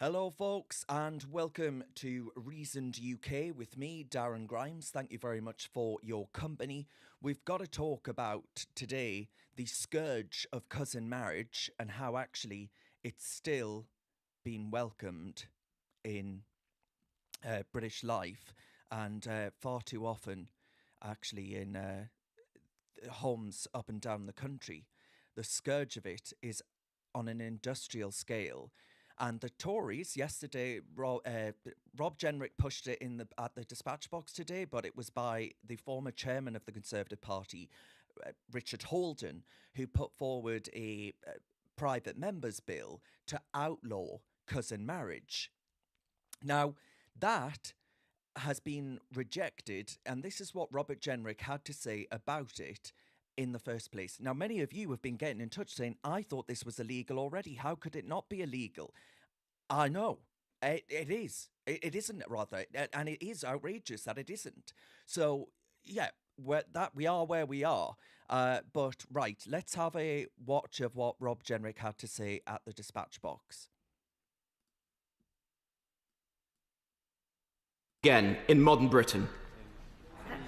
Hello, folks, and welcome to Reasoned UK with me, Darren Grimes. Thank you very much for your company. We've got to talk about today the scourge of cousin marriage and how actually it's still been welcomed in British life and far too often actually in homes up and down the country. The scourge of it is on an industrial scale. And the Tories yesterday, Rob Jenrick pushed it at the dispatch box today, but it was by the former chairman of the Conservative Party, Richard Holden, who put forward a private members bill to outlaw cousin marriage. Now, that has been rejected, and this is what Robert Jenrick had to say about it in the first place. Now, many of you have been getting in touch saying, I thought this was illegal already. How could it not be illegal? I know. It is. It isn't, rather. And it is outrageous that it isn't. So, yeah, we are where we are. But, right, let's have a watch of what Rob Jenrick had to say at the dispatch box. Again, in modern Britain.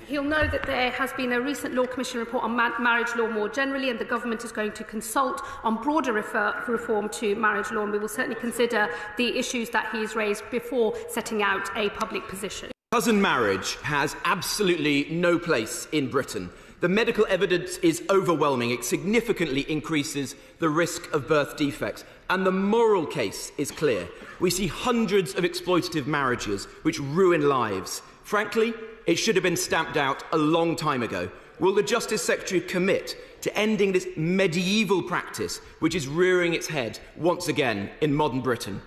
He'll know that there has been a recent Law Commission report on marriage law more generally, and the Government is going to consult on broader reform to marriage law, and we will certainly consider the issues that he's raised before setting out a public position. Cousin marriage has absolutely no place in Britain. The medical evidence is overwhelming. It significantly increases the risk of birth defects. And the moral case is clear. We see hundreds of exploitative marriages which ruin lives. Frankly, it should have been stamped out a long time ago. Will the Justice Secretary commit to ending this medieval practice which is rearing its head once again in modern Britain?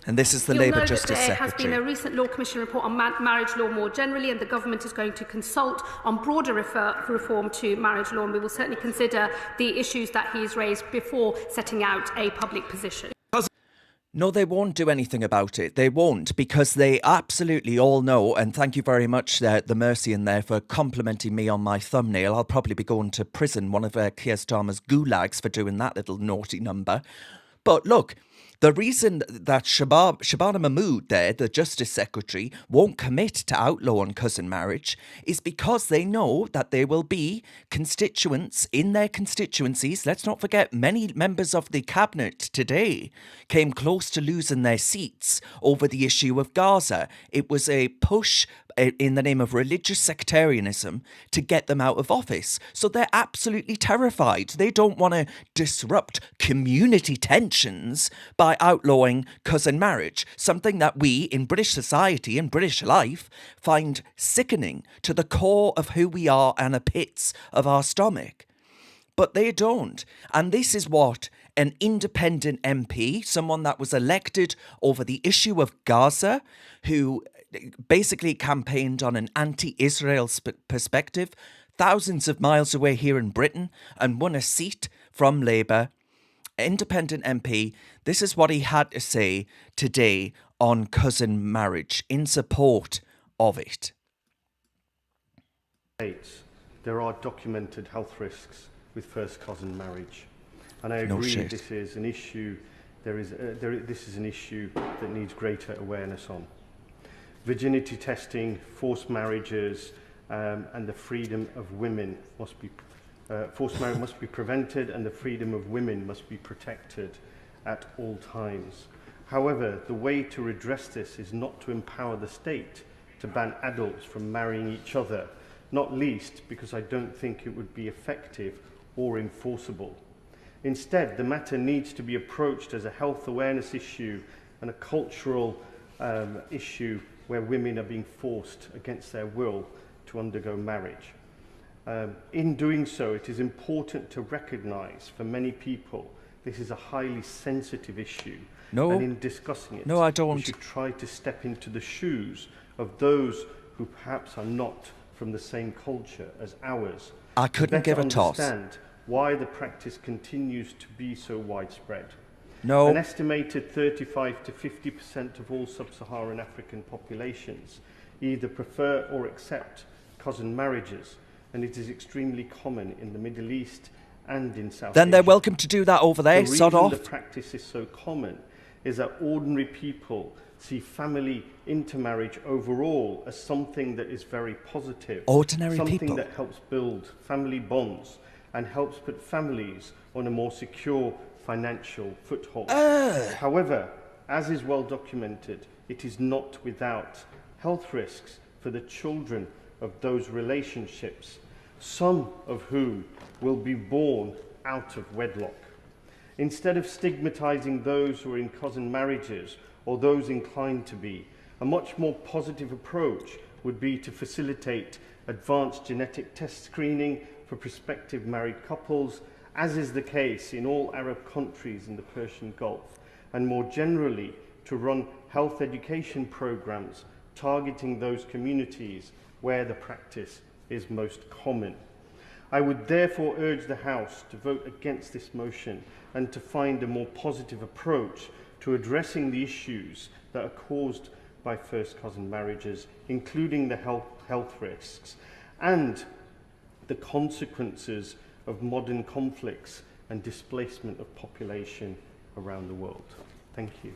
And this is the Labour Justice Secretary. There has been a recent Law Commission report on marriage law more generally, and the Government is going to consult on broader reform to marriage law, and we will certainly consider the issues that he's raised before setting out a public position. No, they won't do anything about it. They won't, because they absolutely all know, and thank you very much, the Mercy in there, for complimenting me on my thumbnail. I'll probably be going to prison, one of Keir Starmer's gulags, for doing that little naughty number. But look, the reason that Shabana Mahmood there, the Justice Secretary, won't commit to outlawing cousin marriage is because they know that there will be constituents in their constituencies. Let's not forget, many members of the cabinet today came close to losing their seats over the issue of Gaza. It was a push in the name of religious sectarianism to get them out of office. So they're absolutely terrified. They don't want to disrupt community tensions by outlawing cousin marriage, something that we in British society and British life find sickening to the core of who we are and the pits of our stomach. But they don't. And this is what an independent MP, someone that was elected over the issue of Gaza, who basically campaigned on an anti-Israel perspective, thousands of miles away here in Britain, and won a seat from Labour, independent MP, this is what he had to say today on cousin marriage in support of it. There are documented health risks with first cousin marriage, and I agree this is an issue. This is an issue that needs greater awareness on. Virginity testing, forced marriages, and the freedom of women must be forced marriage must be prevented, and the freedom of women must be protected at all times. However, the way to redress this is not to empower the state to ban adults from marrying each other, not least because I don't think it would be effective or enforceable. Instead, the matter needs to be approached as a health awareness issue and a cultural issue where women are being forced against their will to undergo marriage. In doing so, it is important to recognise for many people this is a highly sensitive issue. No. And in discussing it, I don't. we should try to step into the shoes of those who perhaps are not from the same culture as ours. I couldn't give a toss. Understand why the practice continues to be so widespread. No. An estimated 35 to 50% of all sub-Saharan African populations either prefer or accept cousin marriages, and it is extremely common in the Middle East and in South Asia. Then they're welcome to do that over there, sod off. The reason the practice is so common is that ordinary people see family intermarriage overall as something that is very positive. Ordinary something people. That helps build family bonds and helps put families on a more secure financial foothold. However, as is well documented, it is not without health risks for the children of those relationships, some of whom will be born out of wedlock. Instead of stigmatizing those who are in cousin marriages or those inclined to be, a much more positive approach would be to facilitate advanced genetic test screening for prospective married couples, as is the case in all Arab countries in the Persian Gulf, and more generally to run health education programs targeting those communities where the practice is most common. I would therefore urge the House to vote against this motion and to find a more positive approach to addressing the issues that are caused by first cousin marriages, including the health risks and the consequences of modern conflicts and displacement of population around the world. Thank you.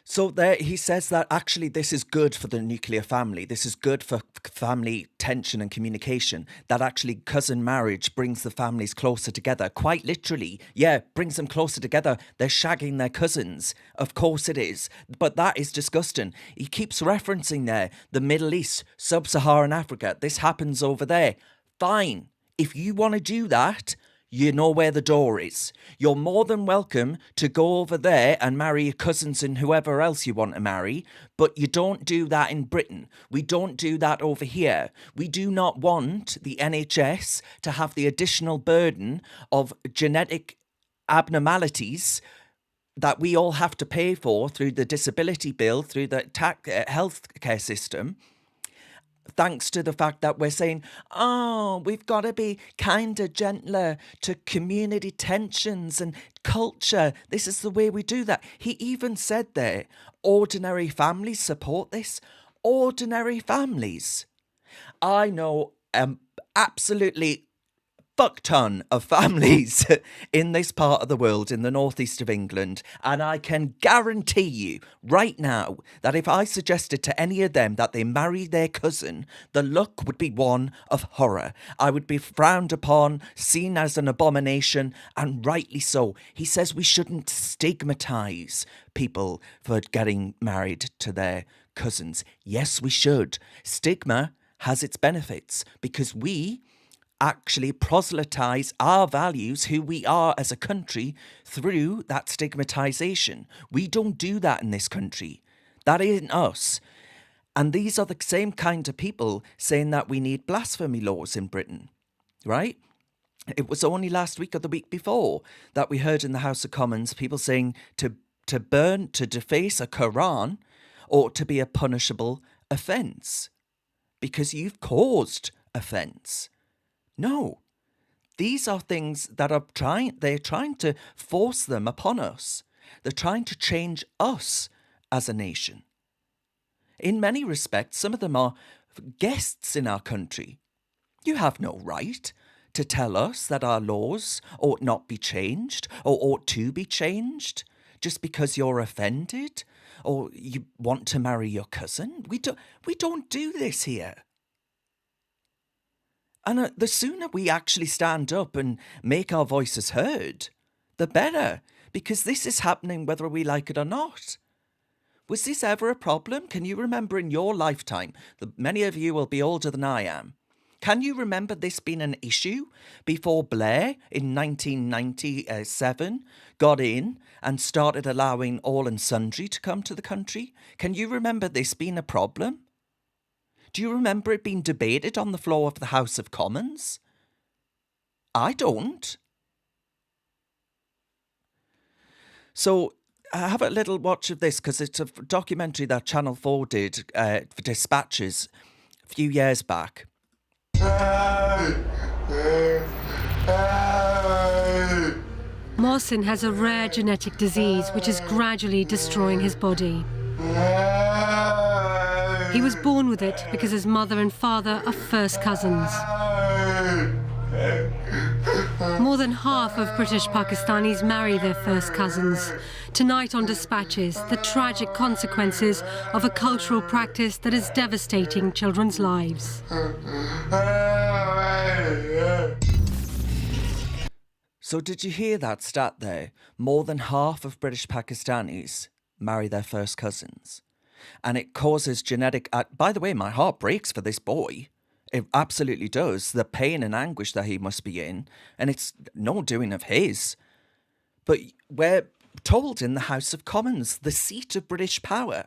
So there he says that actually this is good for the nuclear family. This is good for family tension and communication. That actually cousin marriage brings the families closer together. Quite literally, yeah, brings them closer together. They're shagging their cousins. Of course it is. But that is disgusting. He keeps referencing there the Middle East, Sub-Saharan Africa. This happens over there. Fine. If you want to do that, you know where the door is. You're more than welcome to go over there and marry your cousins and whoever else you want to marry, but you don't do that in Britain. We don't do that over here. We do not want the NHS to have the additional burden of genetic abnormalities that we all have to pay for through the disability bill, through the healthcare system. Thanks to the fact that we're saying, oh, we've got to be kinder, gentler to community tensions and culture. This is the way we do that. He even said there, ordinary families support this. Ordinary families. I know absolutely fuck ton of families in this part of the world, in the northeast of England, and I can guarantee you right now that if I suggested to any of them that they marry their cousin, the look would be one of horror. I would be frowned upon, seen as an abomination, and rightly so. He says we shouldn't stigmatise people for getting married to their cousins. Yes, we should. Stigma has its benefits because we actually proselytise our values, who we are as a country, through that stigmatisation. We don't do that in this country. That isn't us. And these are the same kind of people saying that we need blasphemy laws in Britain, right? It was only last week or the week before that we heard in the House of Commons people saying to burn, to deface a Quran ought to be a punishable offence because you've caused offence. No, these are things that they're trying to force them upon us. They're trying to change us as a nation. In many respects, some of them are guests in our country. You have no right to tell us that our laws ought not be changed or ought to be changed just because you're offended or you want to marry your cousin. We don't do this here. And the sooner we actually stand up and make our voices heard, the better, because this is happening whether we like it or not. Was this ever a problem? Can you remember in your lifetime, many of you will be older than I am, can you remember this being an issue before Blair in 1997 got in and started allowing all and sundry to come to the country? Can you remember this being a problem? Do you remember it being debated on the floor of the House of Commons? I don't. So have a little watch of this because it's a documentary that Channel 4 did for Dispatches a few years back. Mohsin has a rare genetic disease which is gradually destroying his body. He was born with it because his mother and father are first cousins. More than half of British Pakistanis marry their first cousins. Tonight on Dispatches, the tragic consequences of a cultural practice that is devastating children's lives. So did you hear that stat there? More than half of British Pakistanis marry their first cousins. And it causes genetic... by the way, my heart breaks for this boy. It absolutely does. The pain and anguish that he must be in. And it's no doing of his. But we're told in the House of Commons, the seat of British power,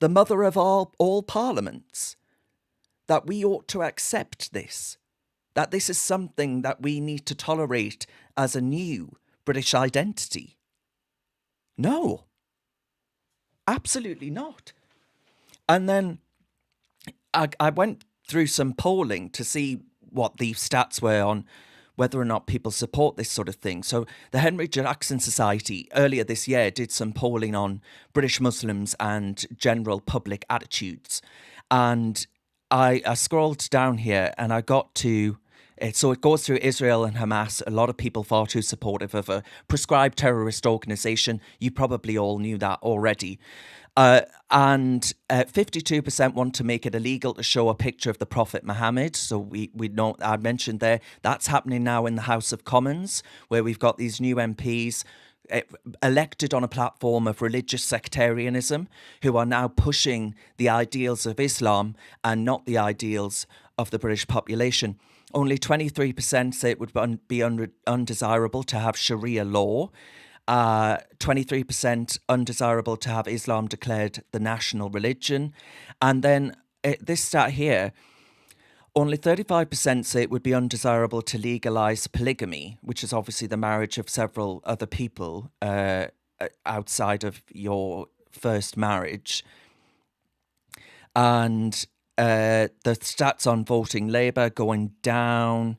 the mother of all parliaments, that we ought to accept this. That this is something that we need to tolerate as a new British identity. No. Absolutely not. And then I went through some polling to see what the stats were on whether or not people support this sort of thing. So the Henry Jackson Society earlier this year did some polling on British Muslims and general public attitudes. And I scrolled down here and I got to... So it goes through Israel and Hamas, a lot of people far too supportive of a prescribed terrorist organisation. You probably all knew that already. And 52% want to make it illegal to show a picture of the Prophet Mohammed. So we know, I mentioned there, that's happening now in the House of Commons, where we've got these new MPs elected on a platform of religious sectarianism, who are now pushing the ideals of Islam and not the ideals of the British population. Only 23% say it would be undesirable to have Sharia law. 23% undesirable to have Islam declared the national religion. And then this stat here, only 35% say it would be undesirable to legalise polygamy, which is obviously the marriage of several other people outside of your first marriage. And the stats on voting Labour going down.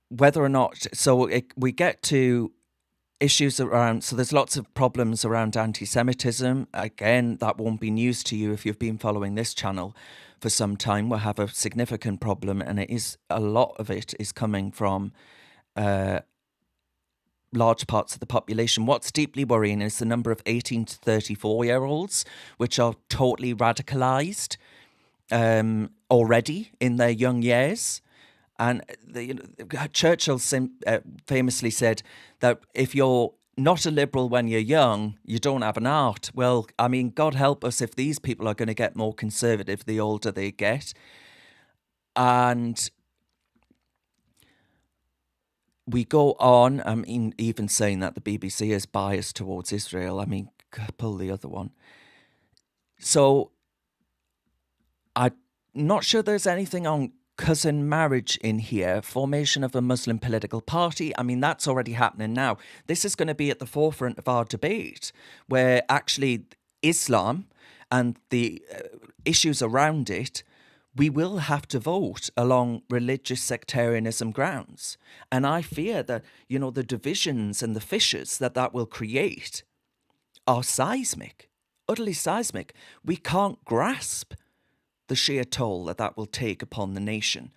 Whether or not, we get to issues around, so there's lots of problems around anti-Semitism. Again, that won't be news to you if you've been following this channel for some time. We'll have a significant problem, and a lot of it is coming from large parts of the population. What's deeply worrying is the number of 18 to 34-year-olds, which are totally radicalised already in their young years. And Churchill famously said that if you're not a liberal when you're young, you don't have an art. Well, I mean, God help us if these people are going to get more conservative the older they get. And we go on, I mean, even saying that the BBC is biased towards Israel. I mean, pull the other one. So I'm not sure there's anything on cousin marriage in here, formation of a Muslim political party. I mean, that's already happening now. This is going to be at the forefront of our debate, where actually Islam and the issues around it, we will have to vote along religious sectarianism grounds. And I fear that, the divisions and the fissures that will create are seismic, utterly seismic. We can't grasp the sheer toll that will take upon the nation.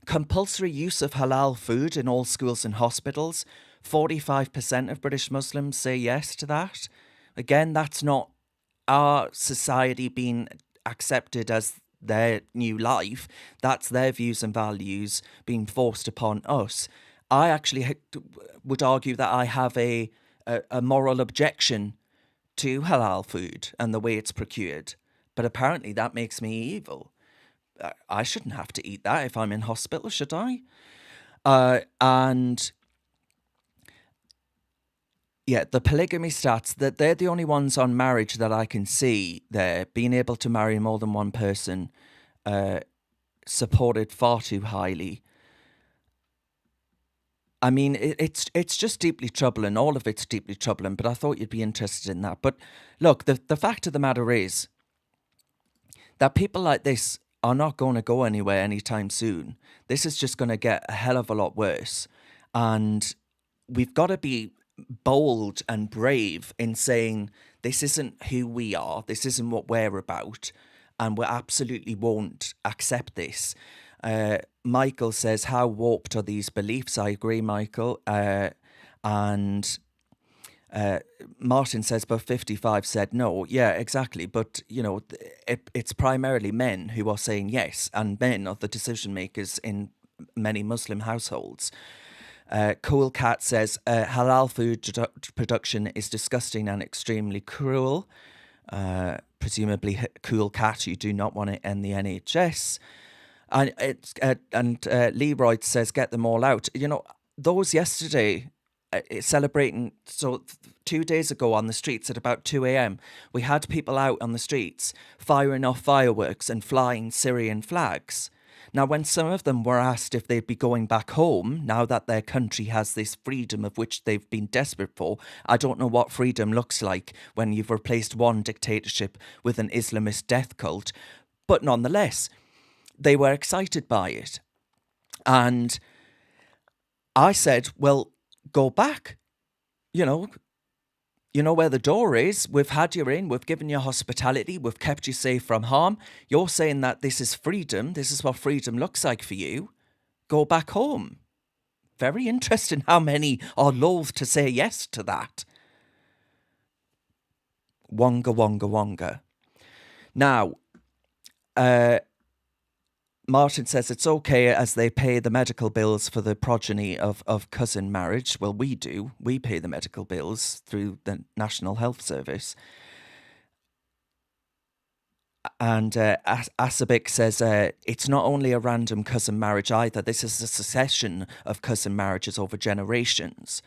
Compulsory use of halal food in all schools and hospitals. 45% of British Muslims say yes to that. Again, that's not our society being accepted as their new life. That's their views and values being forced upon us. I actually would argue that I have a moral objection to halal food and the way it's procured. But apparently that makes me evil. I shouldn't have to eat that if I'm in hospital, should I? And yeah, the polygamy stats, that they're the only ones on marriage that I can see there. Being able to marry more than one person, supported far too highly. I mean, it's just deeply troubling. All of it's deeply troubling, but I thought you'd be interested in that. But look, the fact of the matter is that people like this are not going to go anywhere anytime soon. This is just going to get a hell of a lot worse. And we've got to be bold and brave in saying this isn't who we are, this isn't what we're about, and we absolutely won't accept this. Michael says, how warped are these beliefs? I agree, Michael. And Martin says, but 55 said no. Yeah, exactly. But, you know, it's primarily men who are saying yes, and men are the decision makers in many Muslim households. Cool Cat says, halal food production is disgusting and extremely cruel. Presumably, Cool Cat, you do not want to end the NHS. And Leroy says, get them all out. You know, those yesterday celebrating, so 2 days ago on the streets at about 2 a.m, we had people out on the streets firing off fireworks and flying Syrian flags. Now, when some of them were asked if they'd be going back home now that their country has this freedom of which they've been desperate for, I don't know what freedom looks like when you've replaced one dictatorship with an Islamist death cult, but nonetheless, they were excited by it. And I said, well, go back. You know where the door is. We've had you in. We've given you hospitality. We've kept you safe from harm. You're saying that this is freedom. This is what freedom looks like for you. Go back home. Very interesting how many are loath to say yes to that. Wonga, wonga, wonga. Now, Martin says it's okay as they pay the medical bills for the progeny of cousin marriage. Well, we do. We pay the medical bills through the National Health Service. And Asabik says it's not only a random cousin marriage either. This is a succession of cousin marriages over generations.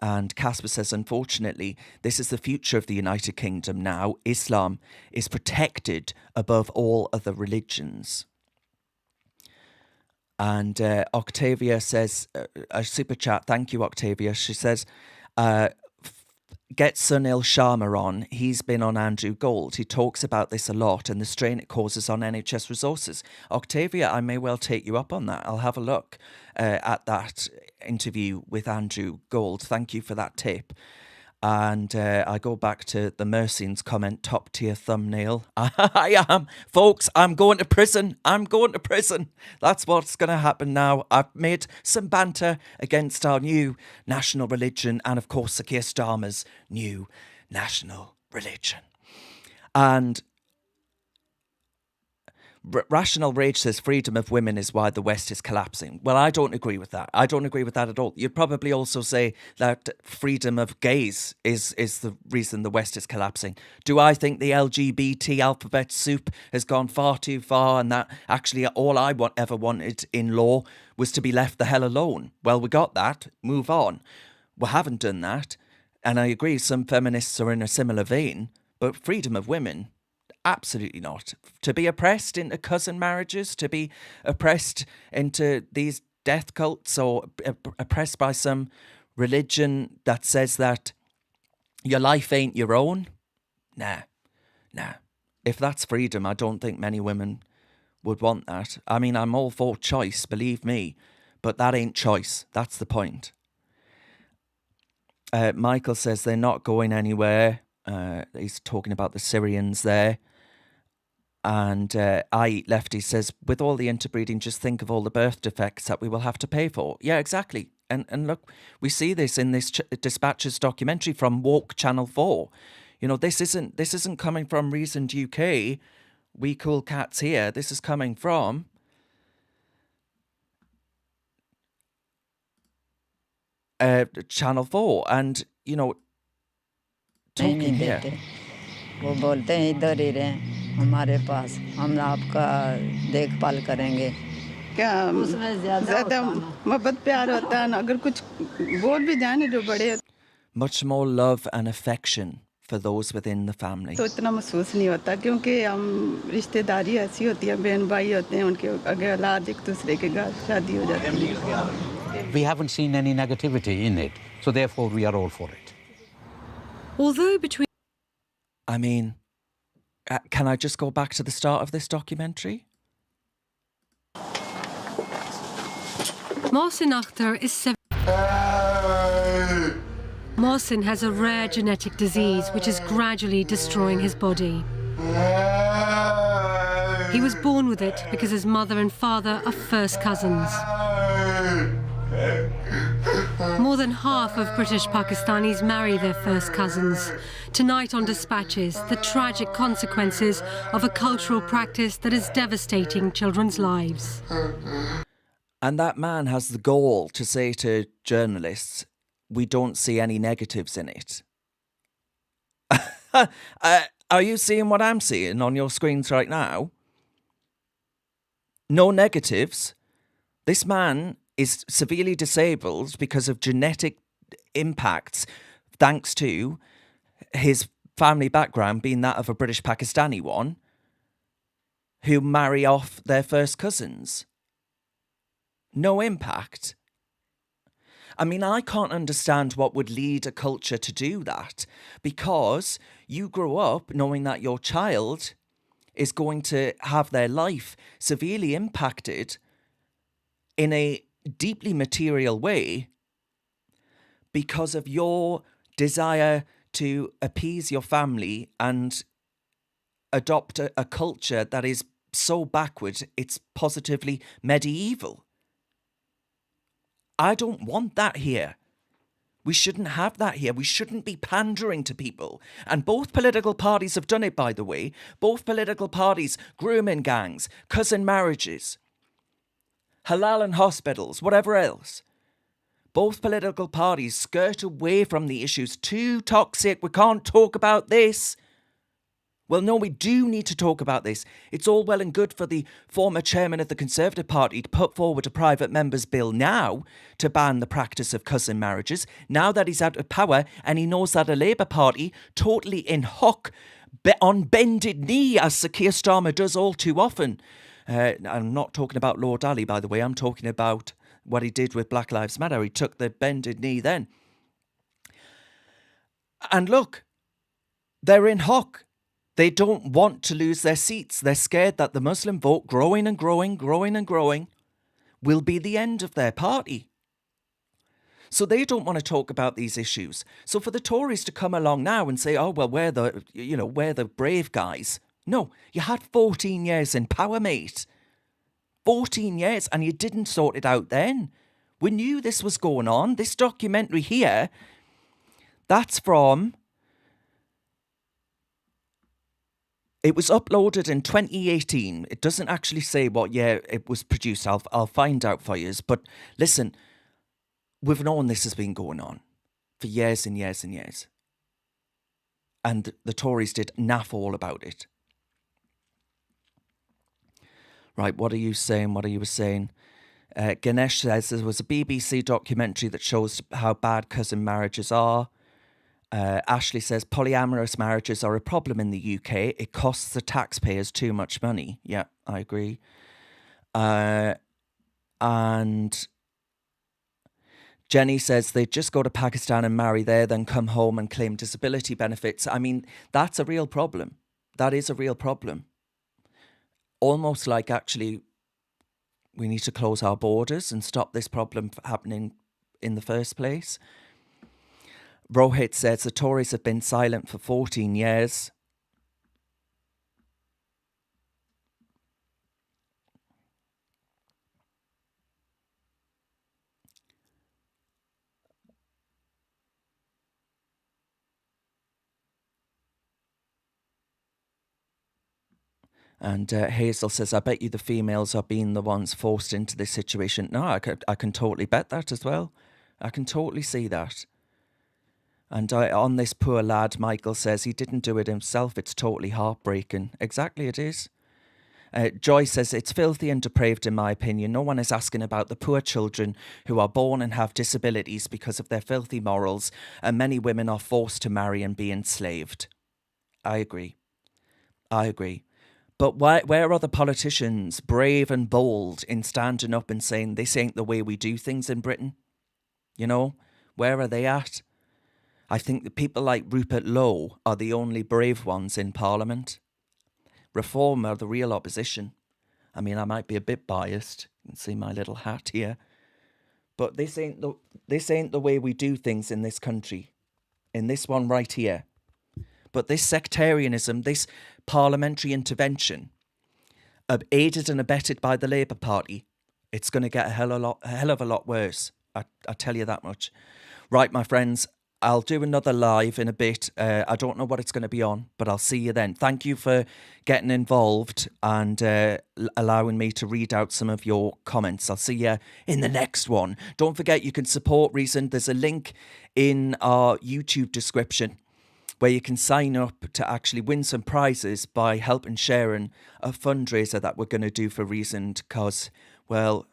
And Casper says, unfortunately, this is the future of the United Kingdom now. Islam is protected above all other religions. And Octavia says, a super chat, thank you, Octavia. She says, get Sunil Sharma on. He's been on Andrew Gold. He talks about this a lot and the strain it causes on NHS resources. Octavia, I may well take you up on that. I'll have a look at that interview with Andrew Gold. Thank you for that tip. And I go back to the Mercian's comment, top tier thumbnail. I am. Folks, I'm going to prison. I'm going to prison. That's what's going to happen now. I've made some banter against our new national religion and, of course, Sir Keir Starmer's new national religion. And Rational Rage says freedom of women is why the West is collapsing. Well, I don't agree with that. I don't agree with that at all. You'd probably also say that freedom of gays is the reason the West is collapsing. Do I think the LGBT alphabet soup has gone far too far and that actually all I ever wanted in law was to be left the hell alone? Well, we got that. Move on. We haven't done that. And I agree some feminists are in a similar vein, but freedom of women, absolutely not. To be oppressed into cousin marriages, to be oppressed into these death cults or oppressed by some religion that says that your life ain't your own. Nah. If that's freedom, I don't think many women would want that. I mean, I'm all for choice, believe me, but that ain't choice. That's the point. Michael says they're not going anywhere. He's talking about the Syrians there. And I Eat Lefty says, with all the interbreeding, just think of all the birth defects that we will have to pay for. Yeah, exactly. And look, we see this in this Dispatches documentary from Woke Channel 4. You know, this isn't coming from Reasoned UK. We cool cats here. This is coming from Channel 4. And, you know, talking here. वो बोलते हैं इधर ही रहें हमारे पास हम आपका देखभाल करेंगे क्या ज़्यादा मोहब्बत प्यार होता है अगर कुछ बोल भी जाने जो बड़े much more love and affection for those within the family. तो इतना महसूस नहीं होता क्योंकि हम रिश्तेदारी ऐसी होती है बहन भाई होते हैं उनके अगर औलाद एक दूसरे के घर शादी हो जाती है. We haven't seen any negativity in it, so therefore we are all for it. Although between I mean, can I just go back to the start of this documentary? Mohsin Akhtar is 7. Mohsin has a rare genetic disease which is gradually destroying his body. He was born with it because his mother and father are first cousins. More than half of British Pakistanis marry their first cousins. Tonight on Dispatches, the tragic consequences of a cultural practice that is devastating children's lives. And that man has the gall to say to journalists, we don't see any negatives in it. Are you seeing what I'm seeing on your screens right now? No negatives. This man is severely disabled because of genetic impacts, thanks to his family background being that of a British Pakistani one, who marry off their first cousins. No impact. I mean, I can't understand what would lead a culture to do that, because you grow up knowing that your child is going to have their life severely impacted in a deeply material way because of your desire to appease your family and adopt a culture that is so backward it's positively medieval. I don't want that here. We shouldn't have that here. We shouldn't be pandering to people. And both political parties have done it, by the way. Both political parties, grooming gangs, cousin marriages, halal in hospitals, whatever else. Both political parties skirt away from the issues. Too toxic. We can't talk about this. Well, no, we do need to talk about this. It's all well and good for the former chairman of the Conservative Party to put forward a private member's bill now to ban the practice of cousin marriages, now that he's out of power and he knows that a Labour Party, totally in hock, on bended knee, as Sir Keir Starmer does all too often. I'm not talking about Lord Ali, by the way. I'm talking about what he did with Black Lives Matter. He took the bended knee then. And look, they're in hock. They don't want to lose their seats. They're scared that the Muslim vote, growing and growing, growing and growing, will be the end of their party. So they don't want to talk about these issues. So for the Tories to come along now and say, oh, well, we're the brave guys. No, you had 14 years in power, mate. 14 years, and you didn't sort it out then. We knew this was going on. This documentary here, that's from... It was uploaded in 2018. It doesn't actually say what year it was produced. I'll find out for you. But listen, we've known this has been going on for years and years and years. And the Tories did naff all about it. Right, what are you saying? What are you saying? Ganesh says there was a BBC documentary that shows how bad cousin marriages are. Ashley says polyamorous marriages are a problem in the UK. It costs the taxpayers too much money. Yeah, I agree. And Jenny says they just go to Pakistan and marry there, then come home and claim disability benefits. I mean, that's a real problem. That is a real problem. Almost like actually we need to close our borders and stop this problem happening in the first place. Rohit says the Tories have been silent for 14 years. And Hazel says, I bet you the females are being the ones forced into this situation. No, I can totally bet that as well. I can totally see that. And on this poor lad, Michael says he didn't do it himself. It's totally heartbreaking. Exactly, it is. Joy says it's filthy and depraved in my opinion. No one is asking about the poor children who are born and have disabilities because of their filthy morals, and many women are forced to marry and be enslaved. I agree. But where are the politicians brave and bold in standing up and saying this ain't the way we do things in Britain? You know, where are they at? I think the people like Rupert Lowe are the only brave ones in Parliament. Reform are the real opposition. I mean, I might be a bit biased. You can see my little hat here. But this ain't the way we do things in this country. In this one right here. But this sectarianism, this parliamentary intervention, aided and abetted by the Labour Party, it's going to get a hell of a lot worse. I tell you that much. Right, my friends, I'll do another live in a bit. I don't know what it's going to be on, but I'll see you then. Thank you for getting involved and allowing me to read out some of your comments. I'll see you in the next one. Don't forget you can support Reason. There's a link in our YouTube description where you can sign up to actually win some prizes by helping sharing a fundraiser that we're going to do for Reason, because, well,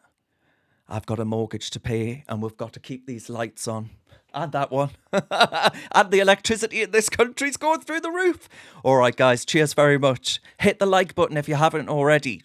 I've got a mortgage to pay and we've got to keep these lights on. And that one. And the electricity in this country's going through the roof. All right, guys, cheers very much. Hit the like button if you haven't already.